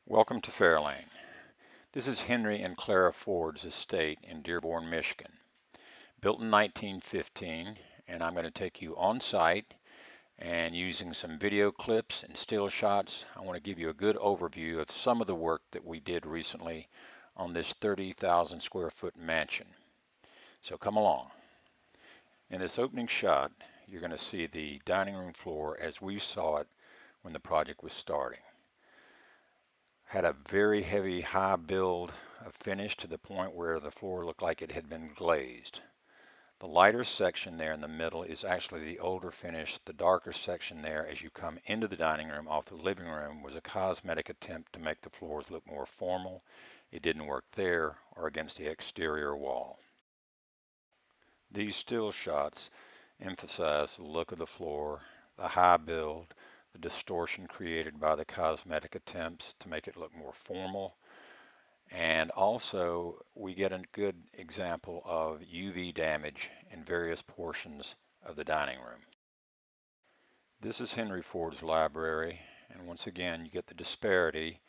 Welcome to Fairlane. This is Henry and Clara Ford's estate in Dearborn, Michigan. Built in 1915, and I'm going to take you on site and using some video clips and still shots, I want to give you a good overview of some of the work that we did recently on this 30,000 square foot mansion. So come along. In this opening shot, you're going to see the dining room floor as we saw it when the project was starting. Had a very heavy high build of finish to the point where the floor looked like it had been glazed. The lighter section there in the middle is actually the older finish. The darker section there as you come into the dining room off the living room was a cosmetic attempt to make the floors look more formal. It didn't work there or against the exterior wall. These still shots emphasize the look of the floor, the high build, the distortion created by the cosmetic attempts to make it look more formal. And also, we get a good example of UV damage in various portions of the dining room. This is Henry Ford's library, and once again, you get the disparity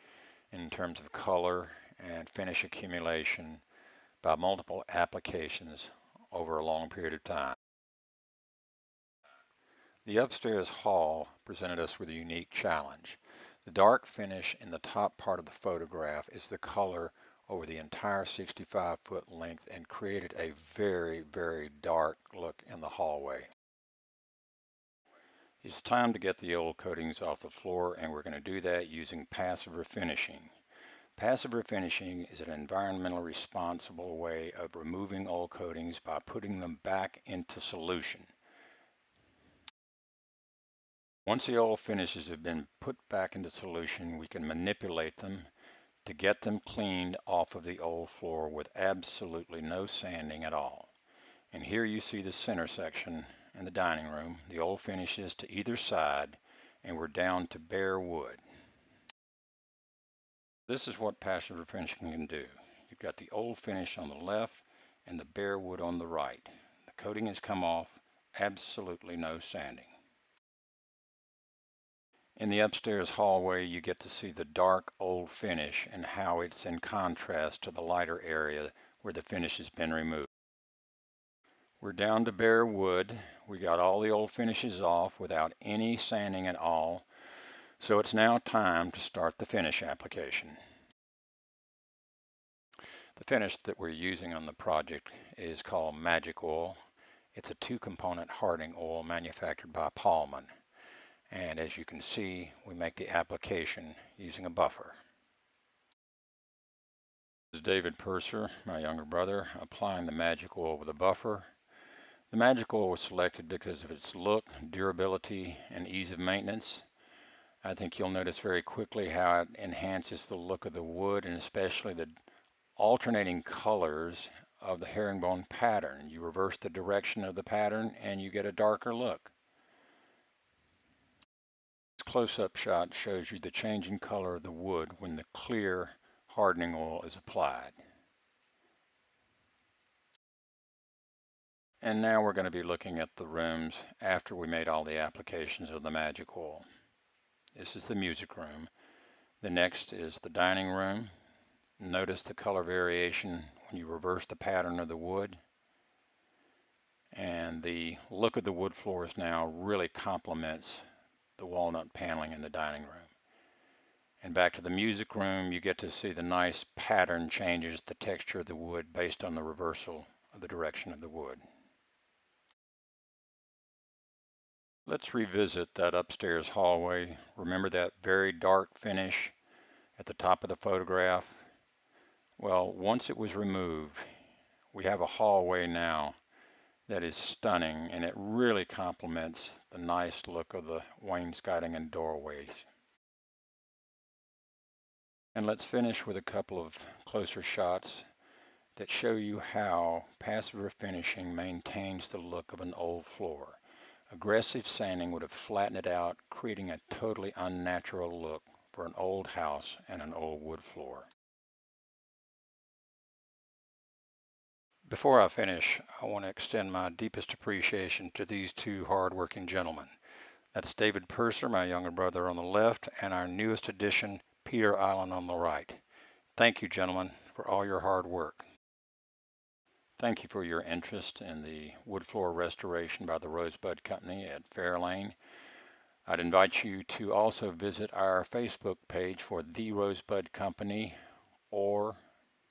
in terms of color and finish accumulation by multiple applications over a long period of time. The upstairs hall presented us with a unique challenge. The dark finish in the top part of the photograph is the color over the entire 65-foot length and created a very, very dark look in the hallway. It's time to get the old coatings off the floor, and we're going to do that using passive refinishing. Passive refinishing is an environmentally responsible way of removing old coatings by putting them back into solution. Once the old finishes have been put back into solution, we can manipulate them to get them cleaned off of the old floor with absolutely no sanding at all. And here you see the center section in the dining room, the old finishes to either side, and we're down to bare wood. This is what passive refinishing can do. You've got the old finish on the left and the bare wood on the right. The coating has come off, absolutely no sanding. In the upstairs hallway, you get to see the dark old finish and how it's in contrast to the lighter area where the finish has been removed. We're down to bare wood. We got all the old finishes off without any sanding at all. So it's now time to start the finish application. The finish that we're using on the project is called Magic Oil. It's a two-component hardening oil manufactured by Paulman. And as you can see, we make the application using a buffer. This is David Purser, my younger brother, applying the Magic Oil with a buffer. The Magic Oil was selected because of its look, durability, and ease of maintenance. I think you'll notice very quickly how it enhances the look of the wood and especially the alternating colors of the herringbone pattern. You reverse the direction of the pattern and you get a darker look. This close-up shot shows you the changing color of the wood when the clear hardening oil is applied. And now we're going to be looking at the rooms after we made all the applications of the Magic Oil. This is the music room. The next is the dining room. Notice the color variation when you reverse the pattern of the wood. And the look of the wood floors now really complements the walnut paneling in the dining room. And back to the music room, you get to see the nice pattern changes the texture of the wood based on the reversal of the direction of the wood. Let's revisit that upstairs hallway. Remember that very dark finish at the top of the photograph? Well, once it was removed, we have a hallway now that is stunning, and it really complements the nice look of the wainscoting and doorways. And let's finish with a couple of closer shots that show you how passive refinishing maintains the look of an old floor. Aggressive sanding would have flattened it out, creating a totally unnatural look for an old house and an old wood floor. Before I finish, I want to extend my deepest appreciation to these two hard-working gentlemen. That's David Purser, my younger brother on the left, and our newest addition, Peter Island on the right. Thank you, gentlemen, for all your hard work. Thank you for your interest in the wood floor restoration by the Rosebud Company at Fairlane. I'd invite you to also visit our Facebook page for The Rosebud Company or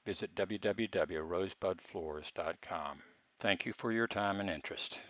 visit www.rosebudfloors.com. Thank you for your time and interest.